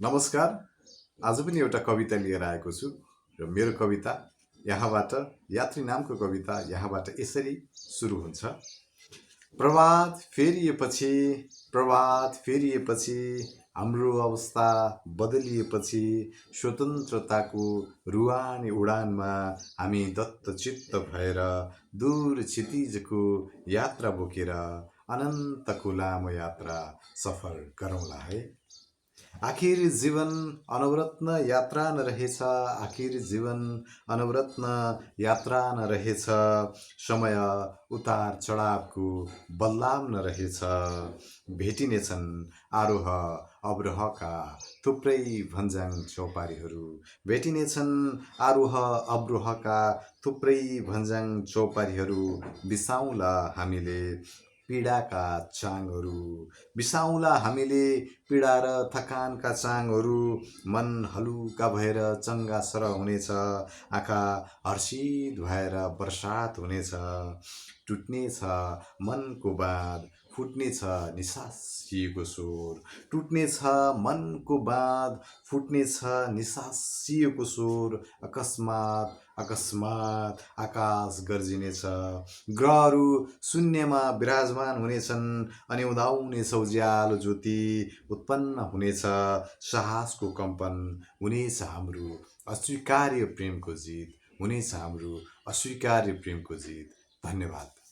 नमस्कार। आज पनि एउटा कविता लिएर आएको छु र मेरो कविता यहाँबाट यात्री नामको कविता यहाँबाट यसरी सुरु हुन्छ। प्रभात फेरिएपछि प्रभात फेरिएपछि हाम्रो अवस्था बदलिएपछि स्वतन्त्रताको रुवानी उडानमा हामी दत्तचित्त भएर दूर क्षितिजको यात्रा बोकेर अनन्तको लामो यात्रा सफर गरौँला है। आखिर जीवन अनवरत न यात्रा न रहेछ, आखिर जीवन अनवरत न यात्रा न रहेछ, समय उतार चढावको बल्लाम न रहेछ। भेटिनेछन् आरोह अवरोहका थुप्रै भन्ज्याङ चौपारीहरू, भेटिनेछन् आरोह अवरोहका थुप्रै भन्ज्याङ चौपारीहरू। बिसाउँला हामीले पीडाका चाङहरू, बिसाउँला हामीले पीडा र थकानका चाङहरू। मन हलुका भएर चङ्गा सर हुनेछ, आँखा हर्षित भएर वर्षात हुनेछ। टुट्नेछ मनको बाँध, फुट्नेछ निसासिएको स्वर, टुट्नेछ मनको बाँध, फुट्नेछ निसासिएको स्वर। अकस्मात अकस्मात आकाश गर्जिनेछ, ग्रहहरू शून्यमा विराजमान हुनेछन् अनि उदाउने उज्यालो ज्योति उत्पन्न हुनेछ। साहसको कम्पन हुनेछ हाम्रो अस्वीकार्य प्रेमको जित, हुनेछ हाम्रो अस्वीकार्य प्रेमको जित। धन्यवाद।